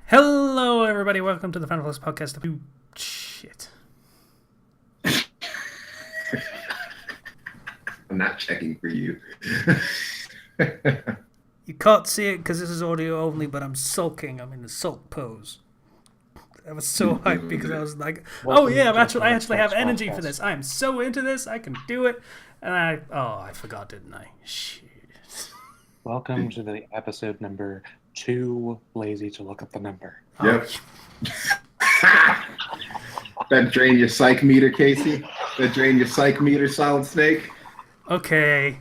Hello, everybody. Welcome to the Fandom Flux podcast. Shit. I'm not checking for you. You can't see it because this is audio only, but I'm sulking. I'm in the sulk pose. I was so hyped because I was like, "Oh yeah, I actually have energy for this. I am so into this. I can do it." And I forgot, didn't I? Shit. Welcome to the episode number 2, lazy to look up the number. Yep. That drain your psych meter, Casey? That drain your psych meter, Solid Snake? Okay.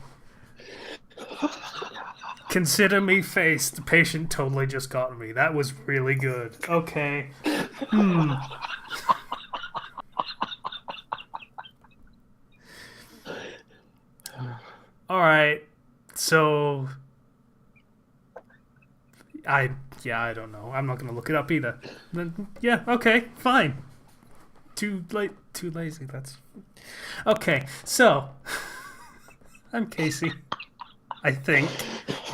Consider me faced. The patient totally just got me. That was really good. Okay. Alright. So I don't know. I'm not gonna look it up either. Then yeah, okay, fine. Too lazy, that's okay, so I'm Casey. I think.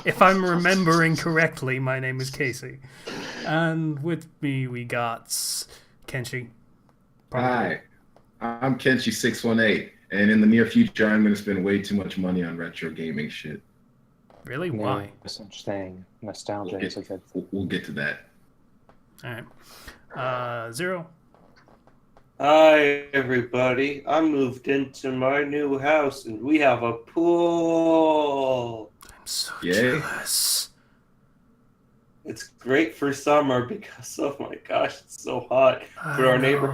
If I'm remembering correctly, my name is Casey. And with me we got Kenshi. Hi, I'm Kenshi618, and in the near future, I'm going to spend way too much money on retro gaming shit. Really? Why? No such thing. Nostalgia is a good thing. We'll get to that. Alright. Zero. Hi, everybody. I moved into my new house and we have a pool. I'm so Yay. jealous. It's great for summer because, oh my gosh, it's so hot. But our neighbor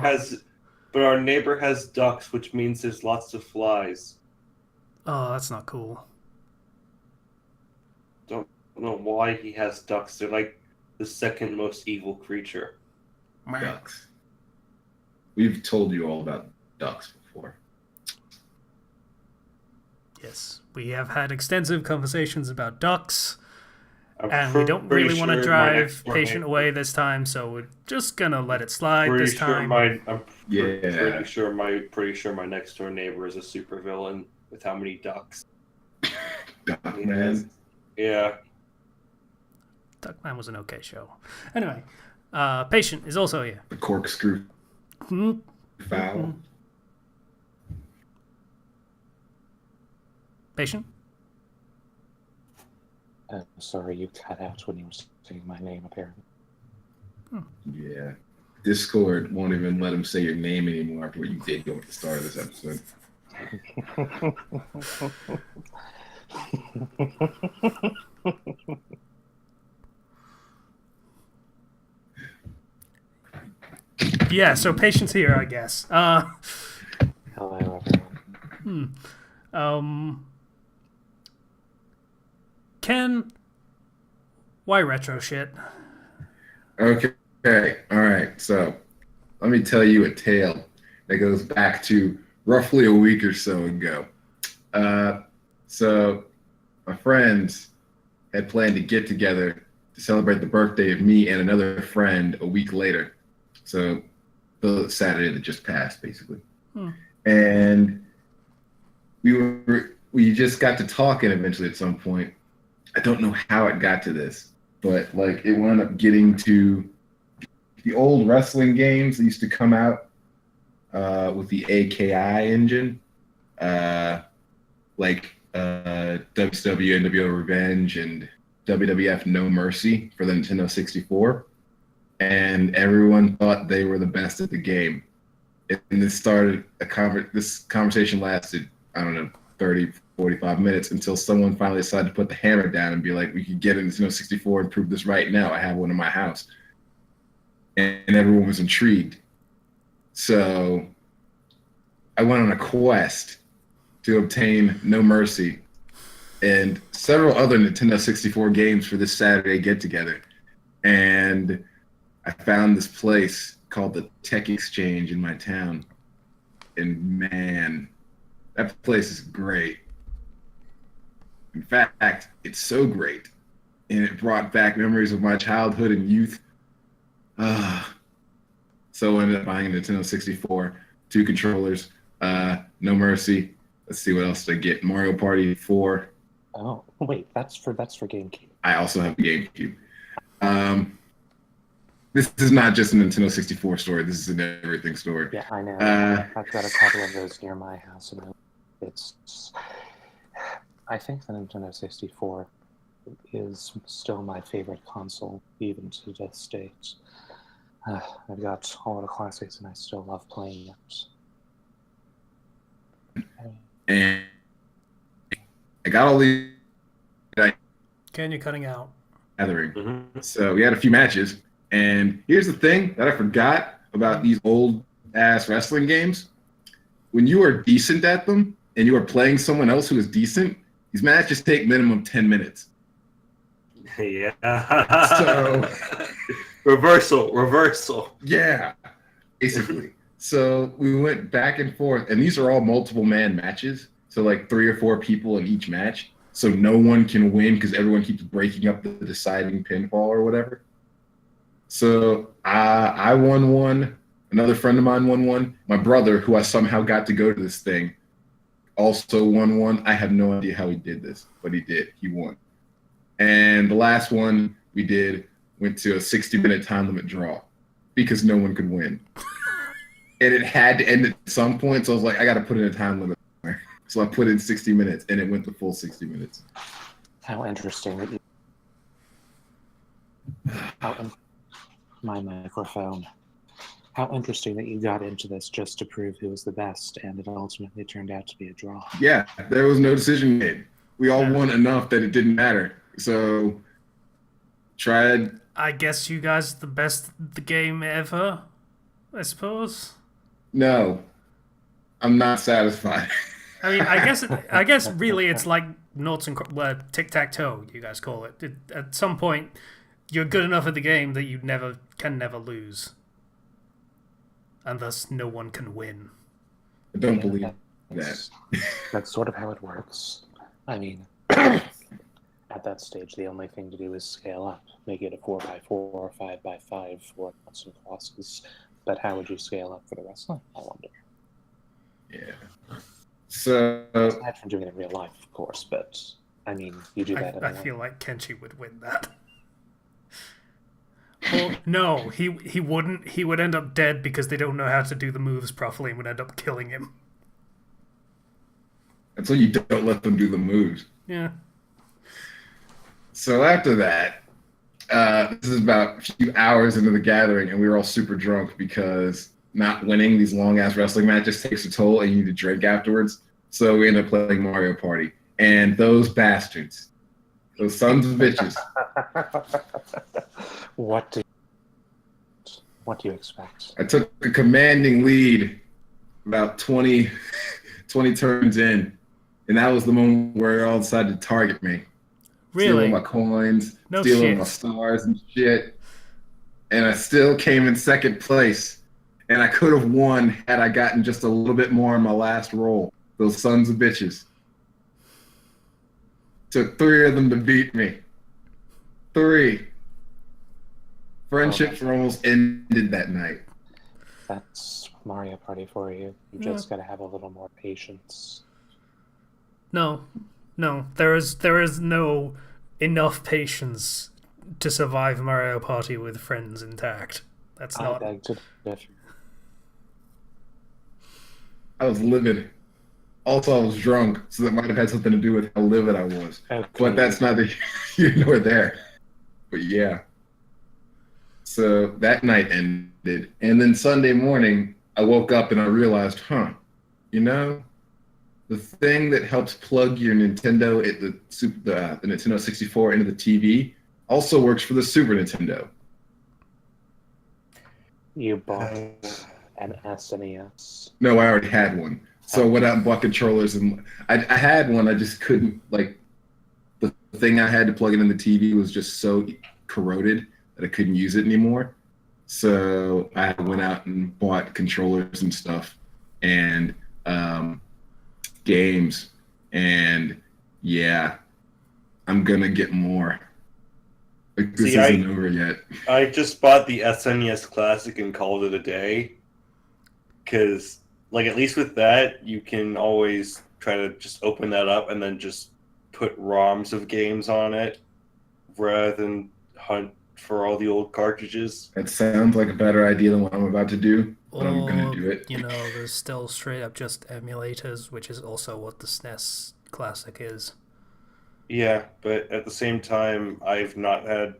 has ducks, which means there's lots of flies. Oh, that's not cool. Don't know why he has ducks. They're like the second most evil creature. Ducks. We've told you all about ducks before. Yes, we have had extensive conversations about ducks, I'm and we don't pretty really want to sure my drive next door patient neighbor- away this time, so we're just gonna let it slide Pretty this sure time. I'm Yeah. pretty sure my next door neighbor is a supervillain with how many ducks. Duck He man. has. Yeah. Duckman was an okay show. Anyway, patient is also here. The corkscrew Hmm. foul. Patient? Sorry, you cut out when you were saying my name, apparently. Yeah. Discord won't even let him say your name anymore after what you did go at the start of this episode. Yeah, so patient's here, I guess. Hello, everyone. Ken, why retro shit? Okay. All right. So let me tell you a tale that goes back to roughly a week or so ago. So my friends had planned to get together to celebrate the birthday of me and another friend a week later. So the Saturday that just passed, basically. And we just got to talking eventually at some point. I don't know how it got to this, but like it wound up getting to the old wrestling games that used to come out with the AKI engine, like WCW NWO Revenge and WWF No Mercy for the Nintendo 64. And everyone thought they were the best at the game. And this started this conversation lasted, I don't know, 30, 45 minutes until someone finally decided to put the hammer down and be like, we could get a Nintendo 64 and prove this right now. I have one in my house. And everyone was intrigued. So I went on a quest to obtain No Mercy and several other Nintendo 64 games for this Saturday get-together. And I found this place called the Tech Exchange in my town. And man, that place is great. In fact, it's so great. And it brought back memories of my childhood and youth. So I ended up buying a Nintendo 64, 2 controllers, No Mercy. Let's see what else did I get. Mario Party 4. Oh, wait, that's for GameCube. I also have the GameCube. This is not just a Nintendo 64 story. This is an everything story. Yeah, I know. Uh, I've got a couple of those near my house, and it's. I think the Nintendo 64 is still my favorite console, even to this date. I've got all of the classics, and I still love playing it. and I got all these Ken, you're cutting out. gathering. Mhm. So we had a few matches. And here's the thing that I forgot about these old ass wrestling games. When you are decent at them and you are playing someone else who is decent, these matches take minimum 10 minutes. Yeah. So reversal. yeah, basically. So we went back and forth, and these are all multiple man matches. So like 3 or 4 people in each match. So no one can win because everyone keeps breaking up the deciding pinfall or whatever. So I won one. Another friend of mine won one. My brother, who I somehow got to go to this thing, also won one. I have no idea how he did this, but he did. He won. And the last one we did went to a 60-minute time limit draw because no one could win. And it had to end at some point, so I was like, I got to put in a time limit. So I put in 60 minutes, and it went the full 60 minutes. How interesting that you. My microphone. How interesting that you got into this just to prove who was the best, and it ultimately turned out to be a draw. Yeah, there was no decision made. We all Yeah. won enough that it didn't matter. So tried. I guess you guys are the best at the game ever, I suppose. No, I'm not satisfied. I mean, I guess really it's like noughts and tic-tac-toe, you guys call it. At some point, you're good enough at the game that you can never lose. And thus, no one can win. I don't believe that. That's sort of how it works. I mean, at that stage, the only thing to do is scale up. Make it a 4x4 or 5x5 for constant crosses. But how would you scale up for the wrestling? I wonder. Yeah. So Aside from doing it in real life, of course, but I mean, you do that I anyway. feel like Kenshi would win that. Or, no, he wouldn't. He would end up dead because they don't know how to do the moves properly and would end up killing him. that's when you don't let them do the moves. Yeah. So after that, this is about a few hours into the gathering, and we were all super drunk because not winning these long ass wrestling matches takes a toll, and you need to drink afterwards. So we ended up playing Mario Party, and those bastards, those sons of bitches. What do you expect? I took a commanding lead about 20 turns in, and that was the moment where they all decided to target me. Really? Stealing my coins, No stealing shit. my stars and shit. And I still came in second place. And I could have won had I gotten just a little bit more in my last roll. Those sons of bitches. Took 3 of them to beat me. 3. Friendships almost ended that night. That's Mario Party for you. You just got to have a little more patience. No. There is no enough patience to survive Mario Party with friends intact. That's I not. beg to differ. I was livid. Also, I was drunk, so that might have had something to do with how livid I was. Okay. But that's neither here nor there. But yeah. So that night ended. And then Sunday morning, I woke up and I realized, you know, the thing that helps plug your Nintendo, the Nintendo 64 into the TV also works for the Super Nintendo. You bought an SNES. No, I already had one. So went out and bought controllers, and I had one. I just couldn't, like, the thing I had to plug it in the TV was just so corroded that I couldn't use it anymore. So I went out and bought controllers and stuff, and games, and yeah, I'm gonna get more. Like, this isn't over yet. I just bought the SNES Classic and called it a day. Because, like, at least with that, you can always try to just open that up and then just put ROMs of games on it rather than hunt for all the old cartridges. That sounds like a better idea than what I'm about to do, but I'm going to do it. There's still straight up just emulators, which is also what the SNES Classic is. Yeah, but at the same time, I've not had...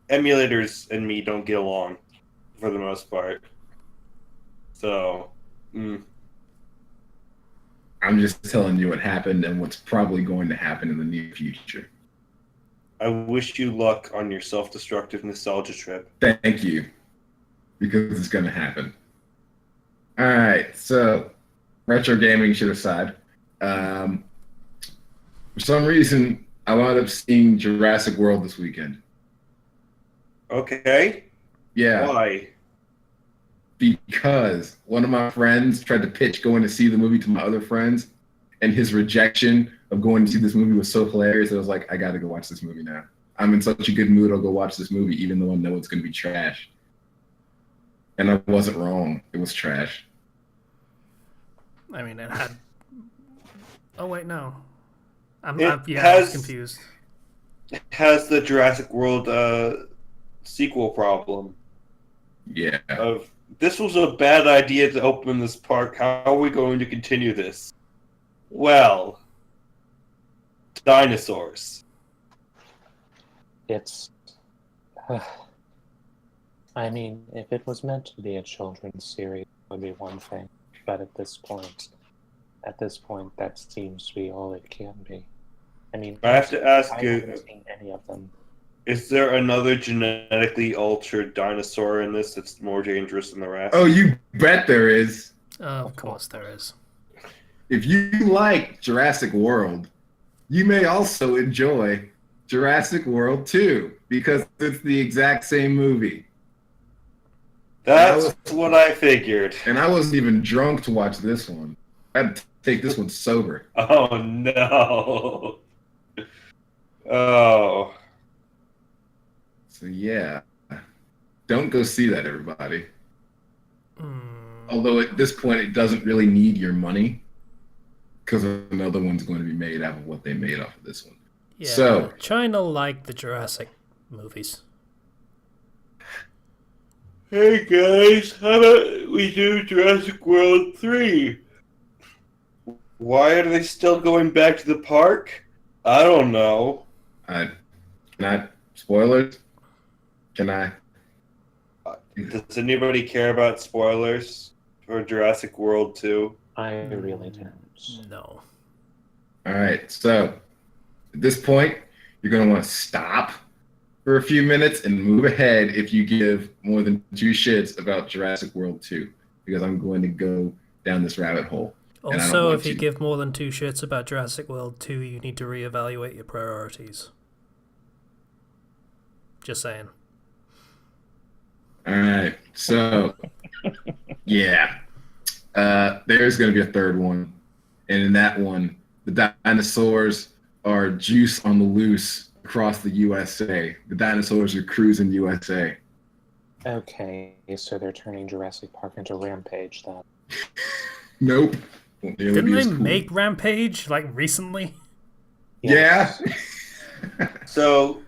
emulators and me don't get along, for the most part. So... I'm just telling you what happened and what's probably going to happen in the near future. I wish you luck on your self-destructive nostalgia trip. Thank you. Because it's going to happen. Alright, so retro gaming shit aside. For some reason, I wound up seeing Jurassic World this weekend. Okay. Yeah. Why? Because one of my friends tried to pitch going to see the movie to my other friends, and his rejection of going to see this movie was so hilarious that I was like, I gotta go watch this movie now. I'm in such a good mood, I'll go watch this movie, even though I know it's gonna be trash. And I wasn't wrong. It was trash. I mean, it had... Oh, wait, no. I was confused. It has the Jurassic World sequel problem. Yeah. This was a bad idea to open this park. How are we going to continue this? Well, dinosaurs. It's... I mean, if it was meant to be a children's series, it would be one thing. But at this point, that seems to be all it can be. I mean, I have to ask I you, haven't seen any of them. is there another genetically altered dinosaur in this that's more dangerous than the rest? Oh, you bet there is. Of course there is. If you like Jurassic World, you may also enjoy Jurassic World 2, because it's the exact same movie. That's what I figured. And I wasn't even drunk to watch this one. I had to take this one sober. Oh, no. Oh. So yeah, don't go see that, everybody. Although at this point it doesn't really need your money, because another one's going to be made out of what they made off of this one. Yeah, so China liked the Jurassic movies. Hey guys, how about we do Jurassic World 3? Why are they still going back to the park? I don't know. Can I spoilers? Can I? Does anybody care about spoilers for Jurassic World 2? I really don't. No. All right. So at this point, you're going to want to stop for a few minutes and move ahead if you give more than 2 shits about Jurassic World 2, because I'm going to go down this rabbit hole. Also, if you give more than 2 shits about Jurassic World 2, you need to reevaluate your priorities. Just saying. All right. So, yeah. There's going to be a third one. And in that one, the dinosaurs are juice on the loose across the USA. The dinosaurs are cruising USA. Okay, so they're turning Jurassic Park into Rampage then. Nope. Didn't they make Rampage, like, recently? Yes. Yeah. So,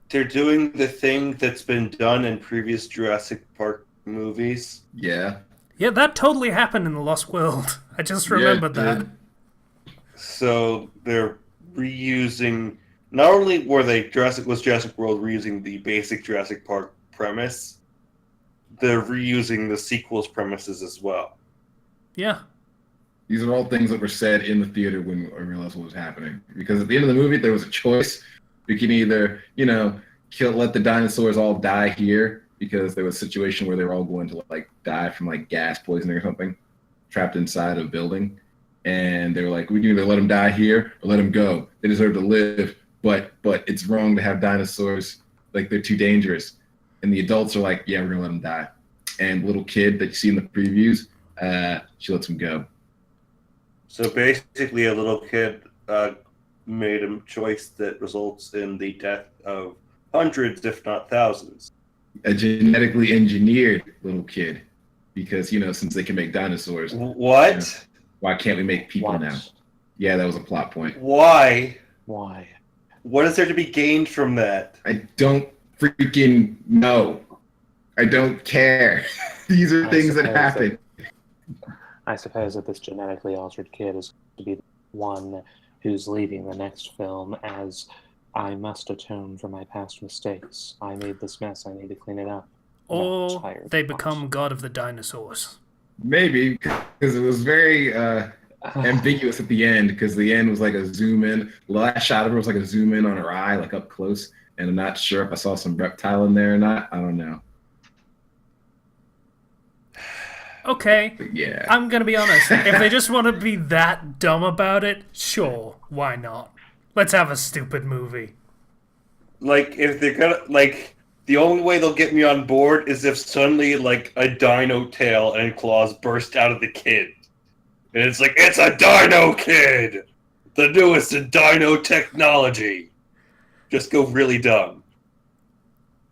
they're doing the thing that's been done in previous Jurassic Park movies. Yeah. Yeah, that totally happened in The Lost World. I just remembered that. So, they're reusing... Not only was Jurassic World reusing the basic Jurassic Park premise, they're reusing the sequel's premises as well. Yeah. These are all things that were said in the theater when I realized what was happening. Because at the end of the movie, there was a choice. You can either, let the dinosaurs all die here, because there was a situation where they were all going to die from gas poisoning or something, trapped inside a building. And they were like, we can either let them die here or let them go. They deserve to live, but it's wrong to have dinosaurs. They're too dangerous. And the adults are like, yeah, we're going to let them die. And the little kid that you see in the previews, she lets him go. So basically a little kid made a choice that results in the death of hundreds, if not thousands. A genetically engineered little kid. Because, since they can make dinosaurs. What? Why can't we make people now? Yeah, that was a plot point. Why? Why? What is there to be gained from that? I don't freaking know. I don't care. These are things that happen. I suppose that this genetically altered kid is going to be the one who's leading the next film as I must atone for my past mistakes. I made this mess. I need to clean it up. Or they become god of the dinosaurs. Maybe, because it was very ambiguous at the end, because the end was like a zoom in. The last shot of her was like a zoom in on her eye, like up close. And I'm not sure if I saw some reptile in there or not. I don't know. Okay, But yeah. I'm gonna be honest. If they just want to be that dumb about it, sure, why not? Let's have a stupid movie. Like, if they're gonna, like, the only way they'll get me on board is if suddenly, like, a dino tail and claws burst out of the kid. And it's like, it's a dino kid! The newest in dino technology! Just go really dumb.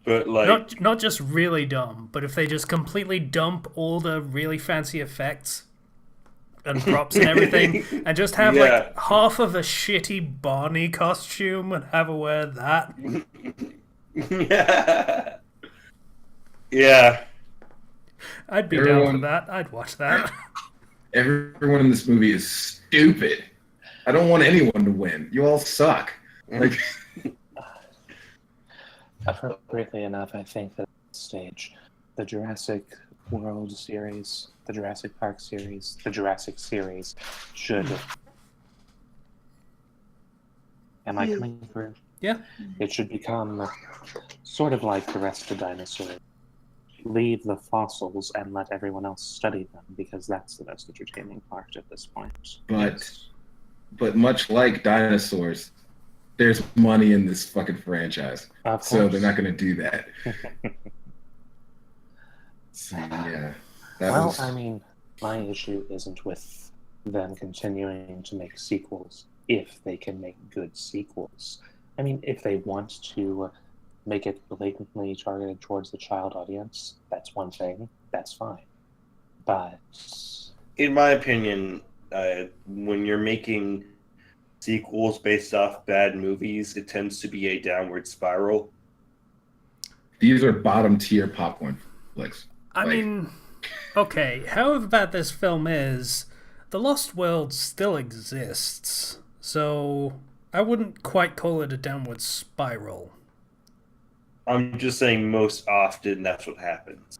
But, like... Not just really dumb, but if they just completely dump all the really fancy effects and props and everything, and just have, like, half of a shitty Barney costume and have her wear that. Yeah. Yeah. I'd be down for that. I'd watch that. Everyone in this movie is stupid. I don't want anyone to win. You all suck. Like, appropriately enough, I think that at this stage, the Jurassic World series, the Jurassic Park series, the Jurassic series should... Am I coming through? Yeah. It should become sort of like the rest of dinosaurs. Leave the fossils and let everyone else study them, because that's the most entertaining part at this point. But much like dinosaurs, there's money in this fucking franchise. So they're not going to do that. So, yeah. I mean, my issue isn't with them continuing to make sequels if they can make good sequels. I mean, if they want to make it blatantly targeted towards the child audience, that's one thing. That's fine. But... in my opinion, when you're making sequels based off bad movies, it tends to be a downward spiral. These are bottom tier popcorn flicks. I mean, okay, however bad this film is, The Lost World still exists, so I wouldn't quite call it a downward spiral. I'm just saying most often that's what happens.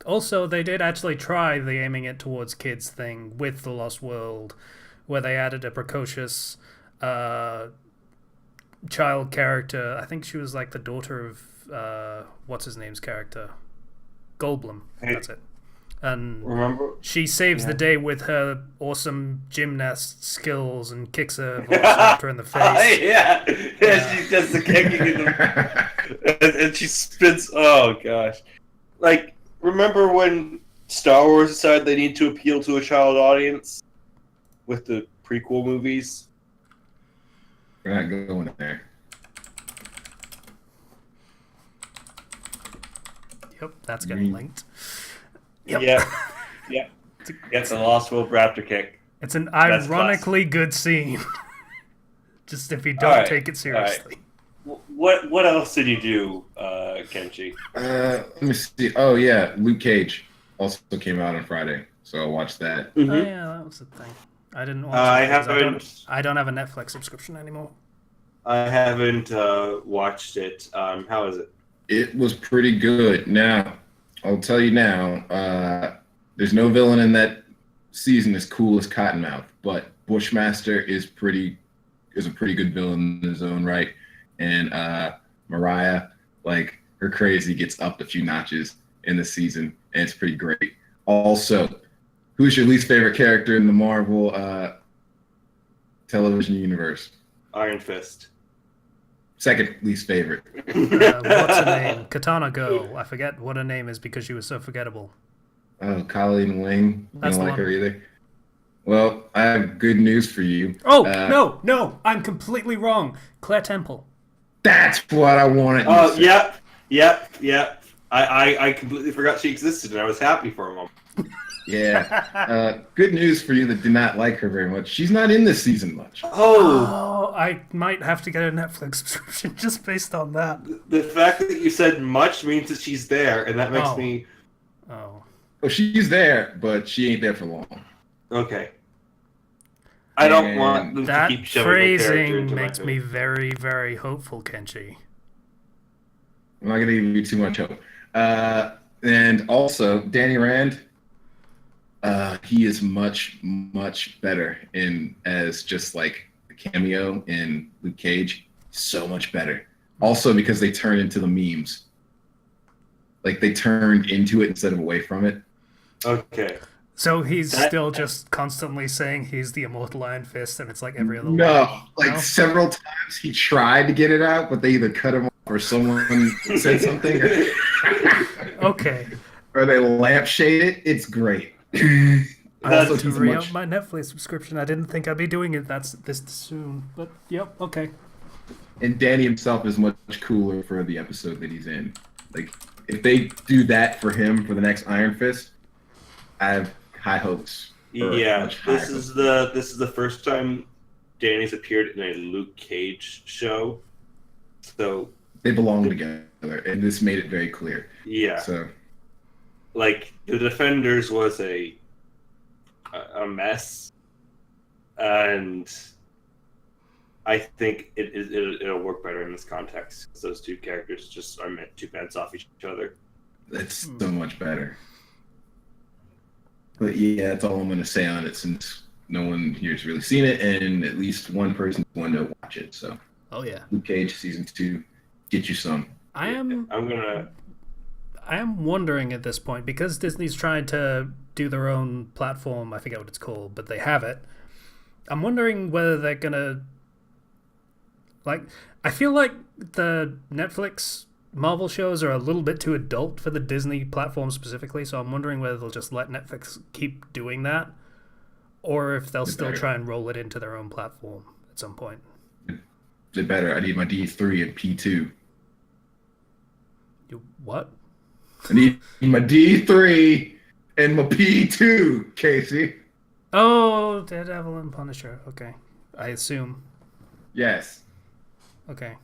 Also, they did actually try the aiming it towards kids thing with The Lost World, where they added a precocious child character. I think she was like the daughter of what's his name's character, Goldblum. That's it. And remember, she saves the day with her awesome gymnast skills and kicks a velociraptor in the face. Yeah, she does the kicking in the and she spins. Oh gosh, like remember when Star Wars decided they need to appeal to a child audience with the prequel movies? We're not going there. Yep, that's getting linked. Yep. Yeah. It's a Lost World Raptor kick. It's an ironically good scene. Just if you don't take it seriously. What else did you do, Kenji? Let me see. Oh yeah, Luke Cage also came out on Friday, so I watched that. Mm-hmm. Oh yeah, that was the thing. I didn't watch it. I don't have a Netflix subscription anymore. I haven't watched it. How is it? It was pretty good. Now, I'll tell you now, there's no villain in that season as cool as Cottonmouth, but Bushmaster is a pretty good villain in his own right. And Mariah, like, her crazy gets upped a few notches in the season, and it's pretty great. Also, who's your least favorite character in the Marvel television universe? Iron Fist. Second least favorite. What's her name? Katana Girl. I forget what her name is because she was so forgettable. Oh, Colleen Wing. I That's don't the like one. her either. Well, I have good news for you. Oh, no, I'm completely wrong. Claire Temple. That's what I wanted. Oh, yep. I completely forgot she existed, and I was happy for a moment. Yeah. Good news for you that did not like her very much. She's not in this season much. Oh, I might have to get a Netflix subscription just based on that. the fact that you said much means that she's there, and that makes Oh. me Oh. Well, she's there, but she ain't there for long. okay. I don't And want them to That keep shoving the character phrasing into makes my me face. very, very hopeful, Kenshi. I'm not gonna give you too much hope. And also, Danny Rand, he is much, much better in as just like a cameo in Luke Cage. So much better. Also because they turn into the memes. Like they turned into it instead of away from it. Okay. So he's That- still just constantly saying he's the immortal Iron Fist, and it's like every other No, line. like No? several times he tried to get it out, but they either cut him off or someone said something, Okay. or they lampshade it. It's great. I That's have to he's re-up much- my Netflix subscription. I didn't think I'd be doing it this soon, but yep, okay. And Danny himself is much cooler for the episode that he's in. Like, if they do that for him for the next Iron Fist, I have high hopes. Or Yeah, much higher this is hopes. the first time Danny's appeared in a Luke Cage show. So They belong together, and this made it very clear. yeah, So, like the Defenders was a mess, and I think it'll work better in this context because those two characters just are meant to bounce off each other. it's so much better. But yeah, that's all I'm going to say on it since no one here's really seen it, and at least one person wanted to watch it. So, Oh yeah. Luke Cage season 2, get you some. I am wondering at this point, because Disney's trying to do their own platform, I forget what it's called, but they have it. I'm wondering whether they're gonna I feel like the Netflix Marvel shows are a little bit too adult for the Disney platform specifically, so I'm wondering whether they'll just let Netflix keep doing that, or if they'll still try and roll it into their own platform at some point. Is it better? I need my D3 and P2. You what? I need my D3 and my P2, Casey. Oh, Daredevil and Punisher. Okay. I assume. Yes. Okay.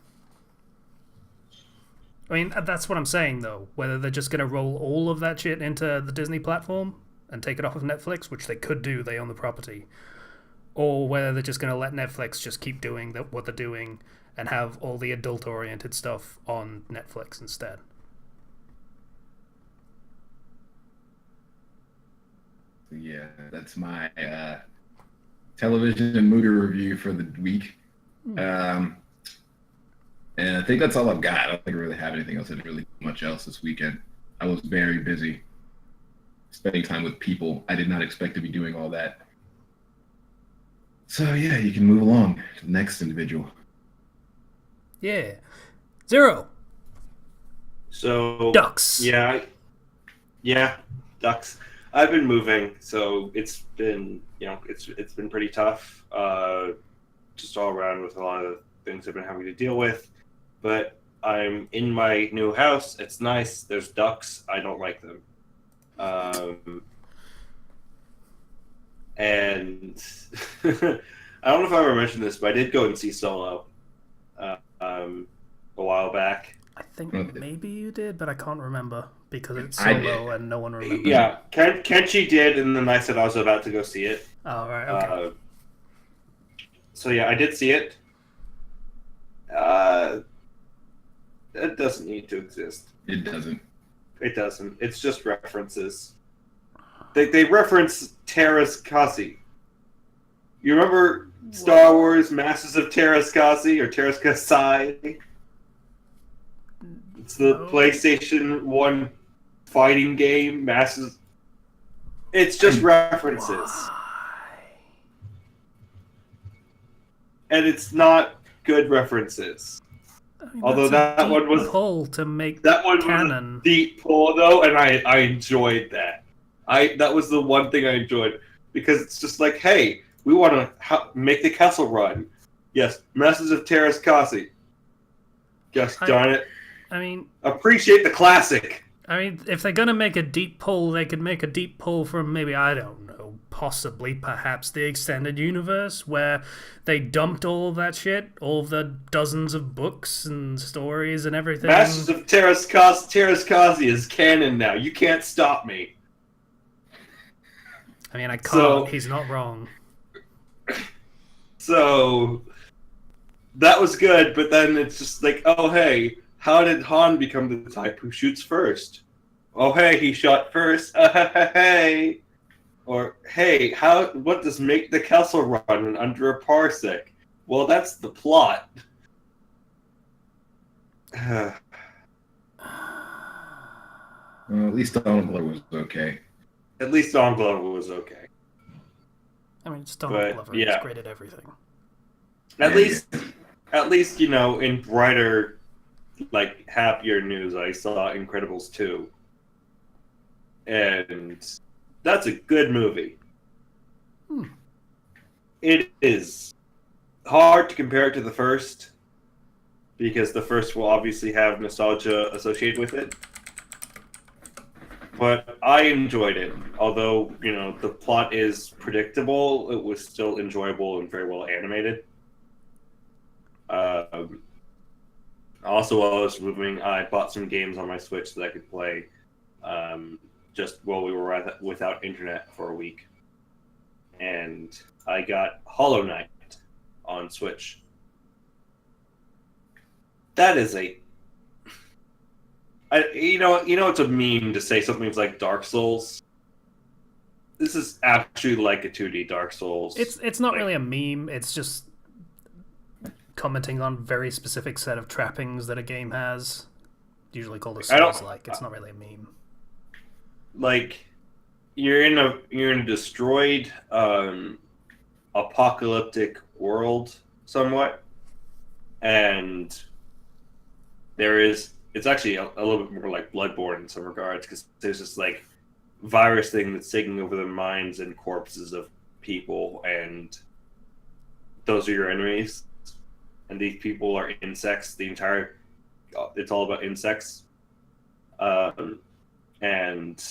I mean, that's what I'm saying, though. Whether they're just going to roll all of that shit into the Disney platform and take it off of Netflix, which they could do, they own the property, or whether they're just going to let Netflix just keep doing what they're doing and have all the adult-oriented stuff on Netflix instead. Yeah, that's my television and movie review for the week. And I think that's all I've got. I don't think I really have anything else. I didn't really do much else this weekend. I was very busy spending time with people. I did not expect to be doing all that. So yeah, you can move along to the next individual. Yeah. Zero. So Ducks. Yeah, ducks. I've been moving, so it's been it's been pretty tough, just all around with a lot of things I've been having to deal with. But I'm in my new house. It's nice. There's ducks. I don't like them. And I don't know if I ever mentioned this, but I did go and see Solo a while back. I think maybe you did, but I can't remember because it's I Solo did. and no one remembers. Yeah, Kenshi did, and then I said I was about to go see it. Oh, right, okay. So yeah, I did see it. It doesn't need to exist. It doesn't. It doesn't. It's just references. They reference Teras Kasi. You remember Star Wars Masters of Teras Kasi or Teras Kasi? It's the No. PlayStation 1 fighting game, Masters. It's just references. Why? And it's not good references. I mean, Although that's a that one deep was- pull to make That one canon. was a deep pull though, and I enjoyed that. That was the one thing I enjoyed because it's just like, hey, we want to make the castle run. Yes, Masters of Teras Kasi. Just darn it. I mean, Appreciate the classic. I mean, if they're gonna make a deep pull, they could make a deep pull from maybe, I don't know, possibly, perhaps the extended universe, where they dumped all of that shit, all of the dozens of books and stories and everything. Masters of Teras Kasi is canon now. You can't stop me. I mean, I can't. So- He's not wrong. So that was good, but then it's just like, oh hey, how did Han become the type who shoots first? Oh hey, he shot first. Hey. Or hey, what does make the castle run in under a parsec? Well, that's the plot. Well, at least Donald Glover was okay. At least Don Glover was okay. I mean, it's Donald Glover. He's great at everything. At least in brighter, like happier news, I saw Incredibles 2, and that's a good movie. It is hard to compare it to the first, because the first will obviously have nostalgia associated with it. But I enjoyed it. Although, the plot is predictable, it was still enjoyable and very well animated. Also, while I was moving, I bought some games on my Switch that I could play just while we were without internet for a week. And I got Hollow Knight on Switch. That is it's a meme to say something's like Dark Souls. This is actually like a 2D Dark Souls. It's not really a meme. It's just commenting on very specific set of trappings that a game has. Usually called a Souls-like. It's not really a meme. Like, you're in a destroyed, apocalyptic world, somewhat, and it's actually a little bit more like Bloodborne in some regards, because there's this like virus thing that's taking over the minds and corpses of people, and those are your enemies. And these people are insects. It's all about insects. And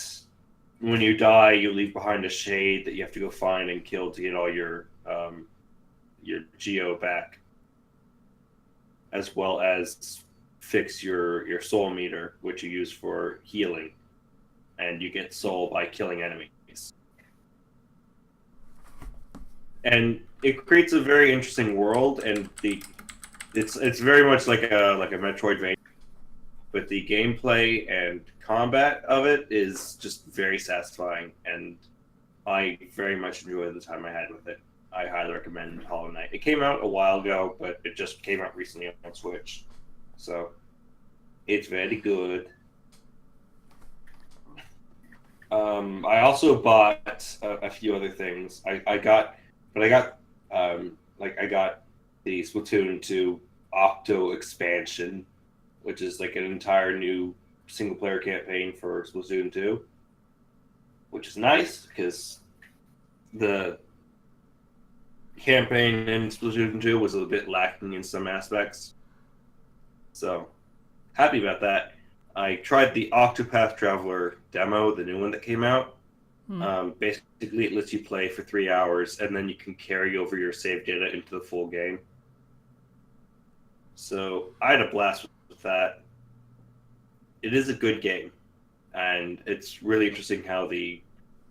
when you die, you leave behind a shade that you have to go find and kill to get all your geo back, as well as fix your soul meter, which you use for healing, and you get soul by killing enemies. And it creates a very interesting world, and it's very much like a Metroidvania, but the gameplay and combat of it is just very satisfying, and I very much enjoyed the time I had with it. I highly recommend Hollow Knight. It came out a while ago, but it just came out recently on Switch, so it's very good. I also bought a few other things. I got the Splatoon 2 Octo expansion, which is like an entire new single player campaign for Splatoon 2, which is nice because the campaign in Splatoon 2 was a bit lacking in some aspects. So, happy about that. I tried the Octopath Traveler demo, the new one that came out. Basically, it lets you play for 3 hours, and then you can carry over your save data into the full game. So, I had a blast with that. It is a good game, and it's really interesting how the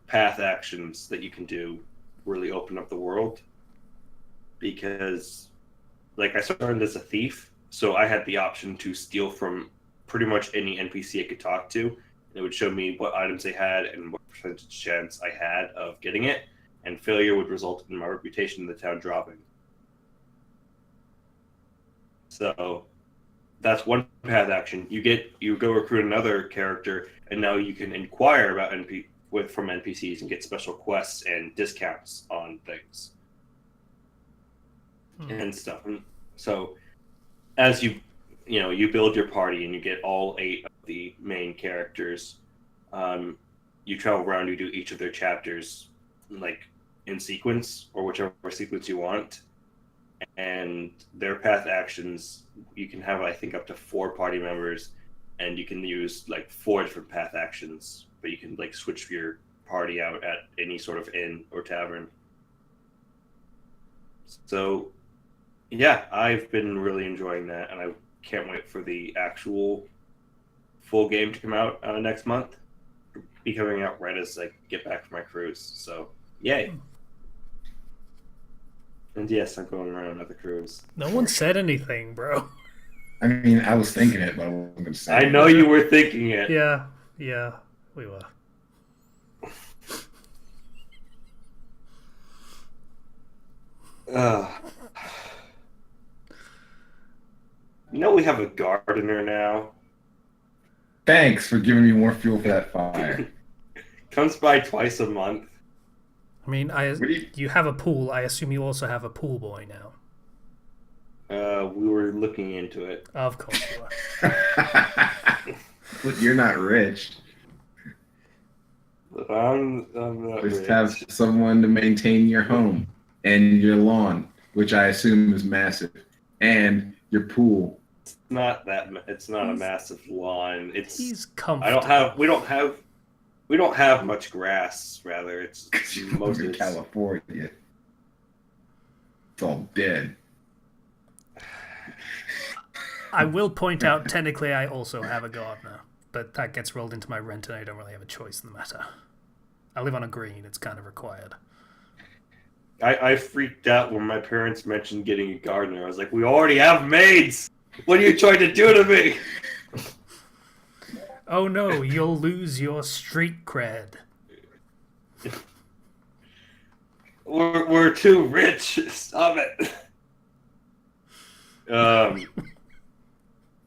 path actions that you can do really open up the world. Because, like, I started as a thief, so I had the option to steal from pretty much any NPC I could talk to. It would show me what items they had and what percentage chance I had of getting it, and failure would result in my reputation in the town dropping. So that's one path action. You go recruit another character, and now you can inquire about from NPCs and get special quests and discounts on things and stuff. And so as you build your party and you get all 8 of the main characters, you travel around, you do each of their chapters like in sequence or whichever sequence you want, and their path actions, you can have I think up to 4 party members, and you can use like 4 different path actions, but you can like switch your party out at any sort of inn or tavern. So yeah, I've been really enjoying that, and I can't wait for the actual full game to come out next month. It'll be coming out right as I get back from my cruise. So yay. And yes, I'm going around another cruise. No one said anything, bro. I mean, I was thinking it, but I wasn't going to say I it. know you were thinking it. Yeah, we were. You know we have a gardener now. Thanks for giving me more fuel for that fire. Comes by twice a month. I mean, you have a pool. I assume you also have a pool boy now. We were looking into it. Of course you are. But you're not rich. I'm not Just rich. have someone to maintain your home and your lawn, which I assume is massive, and your pool. It's not a massive lawn. He's comfortable. We don't have much grass. Rather, it's most in of California. It's all dead. I will point out, technically, I also have a gardener, but that gets rolled into my rent, and I don't really have a choice in the matter. I live on a green; it's kind of required. I freaked out when my parents mentioned getting a gardener. I was like, "We already have maids. What are you trying to do to me?" Oh no, you'll lose your street cred. We're too rich. Stop it.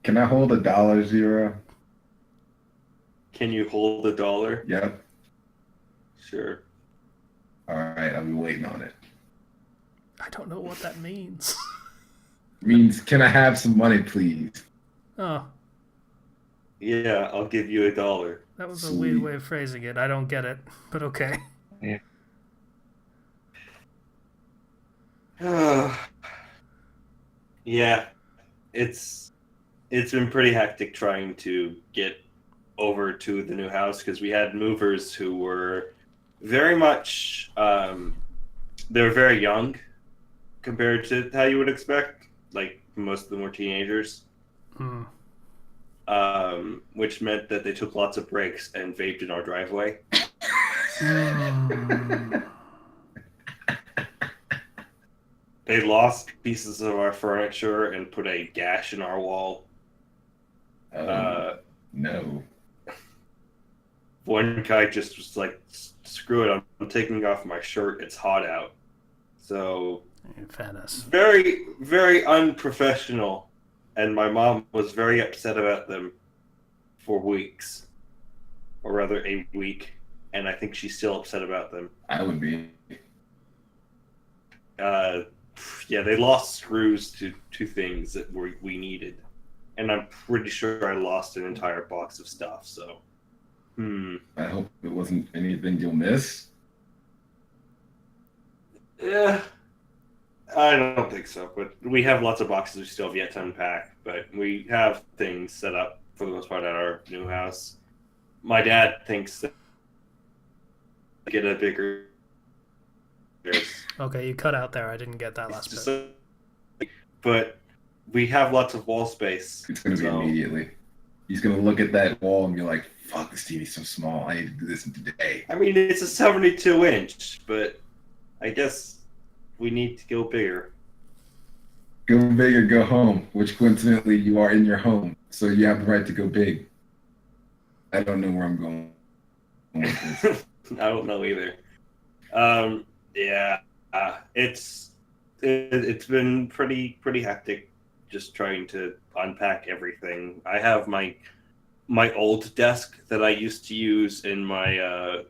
Can I hold $1, Can you hold $1? Yep. Sure. All right, I'll be waiting on it. I don't know what that means. Means, can I have some money, please? Oh, Yeah, I'll give you $1. that was a Sweet. weird way of phrasing it. I don't get it, but okay. Yeah, it's been pretty hectic trying to get over to the new house because we had movers who were very much they were very young compared to how you would expect. Like most of them were teenagers, which meant that they took lots of breaks and vaped in our driveway. They lost pieces of our furniture and put a gash in our wall. No. One guy just was like, screw it, I'm taking off my shirt, it's hot out. So, In fairness. very, very unprofessional. And my mom was very upset about them for weeks. Or rather, a week. And I think she's still upset about them. I would be. Yeah, they lost screws to things that we needed. And I'm pretty sure I lost an entire box of stuff, so. I hope it wasn't anything you'll miss. Yeah, I don't think so, but we have lots of boxes we still have yet to unpack, but we have things set up for the most part at our new house. My dad thinks that get a bigger. Okay, you cut out there. I didn't get that last bit. But we have lots of wall space. It's going to be so- immediately. He's going to look at that wall and be like, fuck, this TV's so small. I need to do this in today. I mean, it's a 72-inch, but I guess we need to go bigger. Go big or go home, which coincidentally you are in your home. So you have the right to go big. I don't know where I'm going with this. I don't know either. Yeah, it's been pretty hectic just trying to unpack everything. I have my old desk that I used to use in my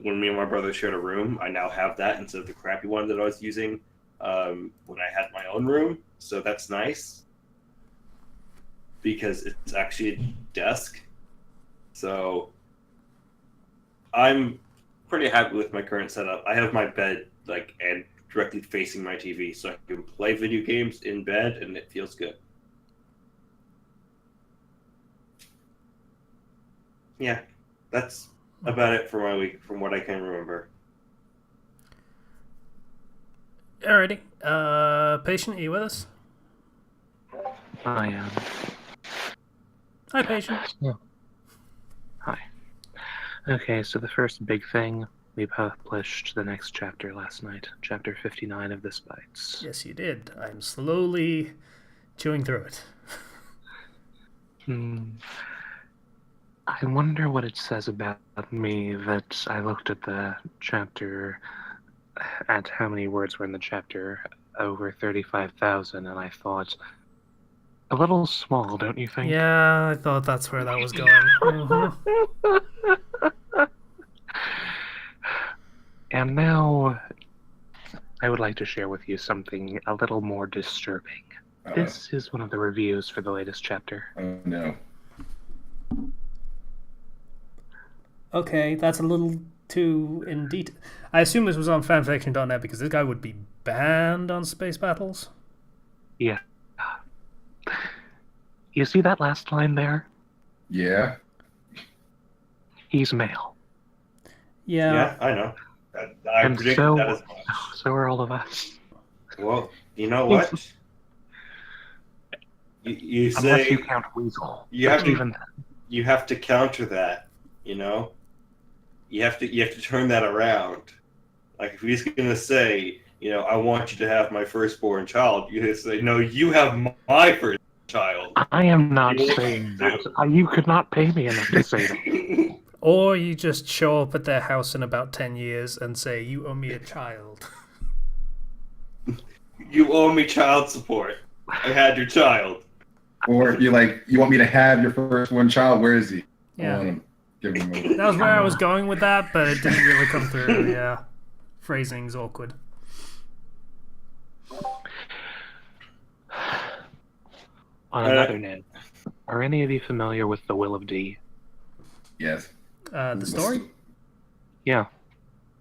when me and my brother shared a room. I now have that instead of the crappy one that I was using when I had my own room. So that's nice because it's actually a desk. So I'm pretty happy with my current setup. I have my bed and directly facing my TV, so I can play video games in bed, and it feels good. Yeah, that's about it for my week, from what I can remember. Alrighty. Patient, are you with us? I am. Hi, Patient. Hi. Okay, so the first big thing, we published the next chapter last night, chapter 59 of This Bites. Yes, you did. I'm slowly chewing through it. I wonder what it says about me that I looked at the chapter, at how many words were in the chapter, over 35,000, and I thought, a little small, don't you think? Yeah, I thought that's where that was going. And now, I would like to share with you something a little more disturbing. This is one of the reviews for the latest chapter. Oh, no. Okay, that's a little too in detail. I assume this was on fanfiction.net because this guy would be banned on space battles. Yeah. You see that last line there? Yeah. He's male. Yeah. I know. I And predicted so, that as much. so are all of us. Well, you know what? You Unless say you count Weasel. you have to Even you have to counter that. You know, you have to turn that around. Like if he's gonna say, you know, I want you to have my firstborn child, you have to say, no, you have my first child. I am not You know saying what that. You could not pay me enough to say that. Or you just show up at their house in about 10 years and say, you owe me a child. You owe me child support. I had your child. Or you're like, you want me to have your first one child? Where is he? Yeah. I want him. Give him over. That was where I was going with that, but it didn't really come through, yeah. Phrasing's awkward. On another note, are any of you familiar with The Will of D? Yes. The story? Yeah.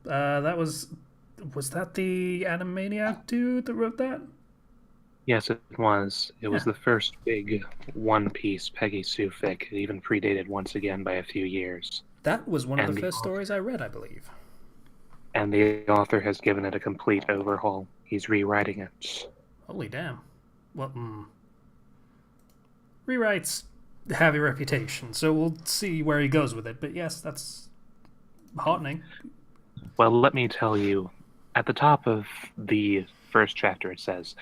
That was that the Animaniac dude that wrote that? Yes, it was. It was Yeah. the first big one-piece Peggy Sue fic. It even predated once again by a few years. That was one of And the the first stories I read, I believe. And the author has given it a complete overhaul. He's rewriting it. Holy damn. Well, rewrites have a reputation, so we'll see where he goes with it. But yes, that's heartening. Well, let me tell you, at the top of the first chapter it says,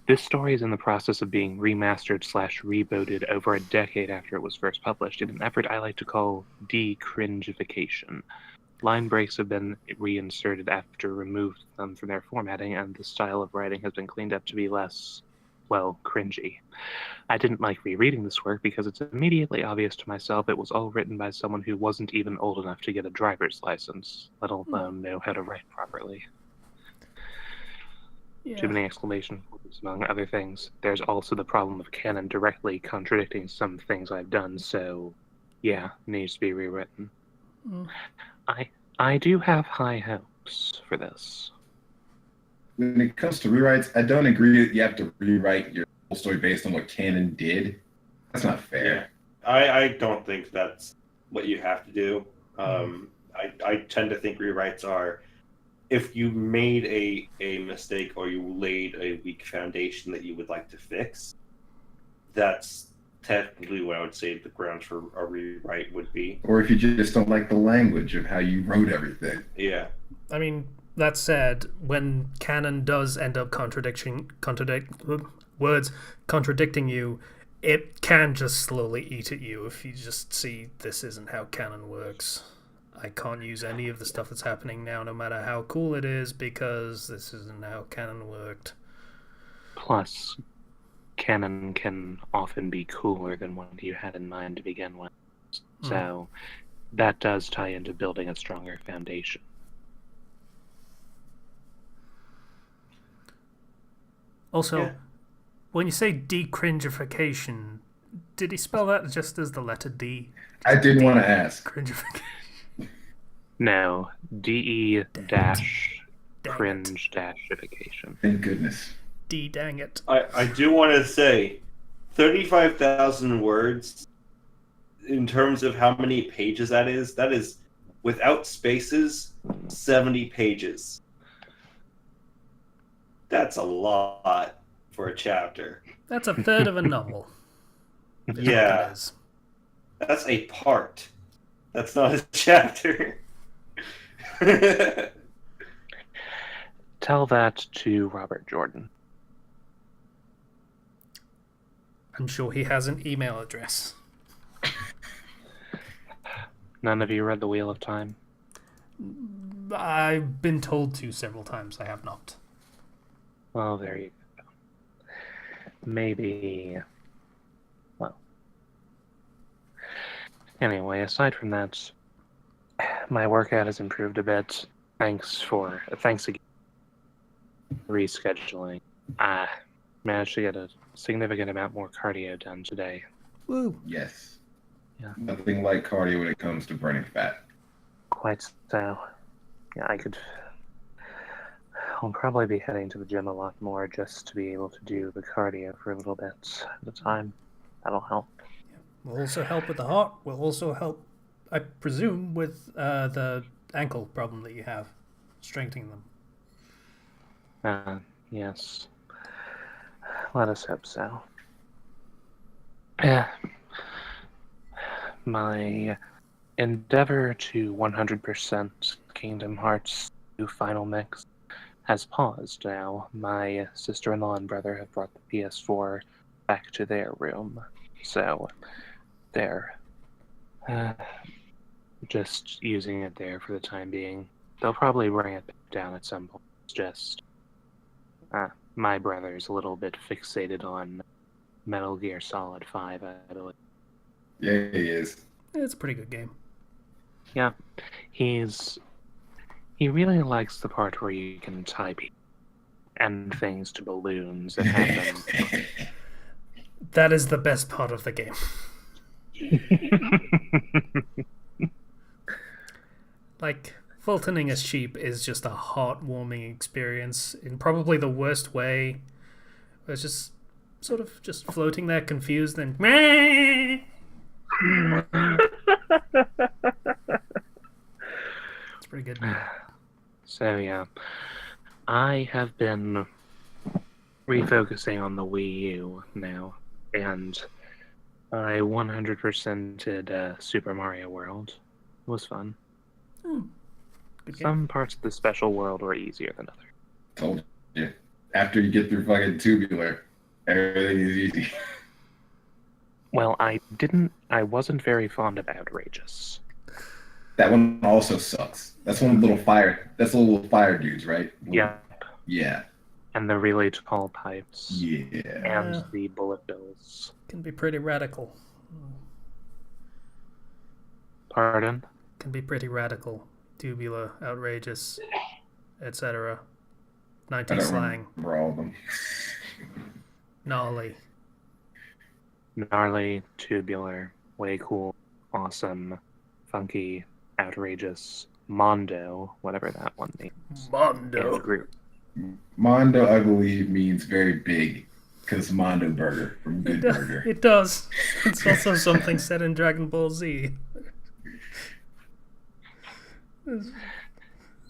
this story is in the process of being remastered/rebooted over a decade after it was first published in an effort I like to call de-cringification. Line breaks have been reinserted after removed them from their formatting, and the style of writing has been cleaned up to be less, well, cringy. I didn't like rereading this work because it's immediately obvious to myself it was all written by someone who wasn't even old enough to get a driver's license, let alone know how to write properly. Yeah. Too many exclamation points, among other things. There's also the problem of canon directly contradicting some things I've done, so yeah, needs to be rewritten. I do have high hopes for this. When it comes to rewrites, I don't agree that you have to rewrite your whole story based on what canon did. That's not fair. Yeah. I don't think that's what you have to do. I tend to think rewrites are, if you made a mistake or you laid a weak foundation that you would like to fix, that's technically what I would say the grounds for a rewrite would be. Or if you just don't like the language of how you wrote everything. Yeah. I mean, that said, when canon does end up contradicting you, it can just slowly eat at you if you just see this isn't how canon works. I can't use any of the stuff that's happening now, no matter how cool it is, because this isn't how canon worked. Plus, canon can often be cooler than what you had in mind to begin with. So, that does tie into building a stronger foundation. Also, when you say decringification, did he spell that just as the letter D? I didn't want to ask. Cringification. No, DE-cringe-ification. Thank goodness. D dang it. I do want to say 35,000 words in terms of how many pages that is without spaces, 70 pages. That's a lot for a chapter. That's a third of a novel. Is what Yeah. that is. That's a part. That's not a chapter. Tell that to Robert Jordan. I'm sure he has an email address. None of you read The Wheel of Time? I've been told to several times. I have not. Well, there you go. Maybe. Well. Anyway, aside from that, my workout has improved a bit. Thanks again. Rescheduling. I managed to get a significant amount more cardio done today. Woo. Yes. Yeah. Nothing like cardio when it comes to burning fat. Quite so. Yeah, I'll probably be heading to the gym a lot more just to be able to do the cardio for a little bit at a time. That'll help. Will also help with the heart. Will also help, I presume, with the ankle problem that you have. Strengthening them. Yes. Let us hope so. Yeah. My endeavor to 100% Kingdom Hearts 2 Final Mix has paused now. My sister-in-law and brother have brought the PS4 back to their room, so they're just using it there for the time being. They'll probably bring it down at some point. It's just my brother's a little bit fixated on Metal Gear Solid 5, I believe. Yeah, he is. It's a pretty good game. Yeah, he really likes the part where you can tie people and things to balloons and have them. That is the best part of the game. Like, Fultoning a sheep is just a heartwarming experience in probably the worst way. It's just sort of just floating there confused and it's pretty good. So yeah, I have been refocusing on the Wii U now, and I 100%ed Super Mario World. It was fun. Good game. Some parts of the special world were easier than others. Told you. After you get through fucking Tubular, everything is easy. Well, I wasn't very fond of Outrageous. That one also sucks. That's one little fire. That's little fire dudes, right? Yeah. Yeah. And the really tall pipes. Yeah. And the bullet bills. Can be pretty radical. Pardon? Can be pretty radical. Tubular, outrageous, etc. 90s slang. Remember all of them. Gnarly. Gnarly, tubular, way cool, awesome, funky, outrageous, Mondo, whatever that one means. Mondo. And group. Mondo, I believe, means very big, because Mondo Burger from Good Burger. It does. It's also something said in Dragon Ball Z.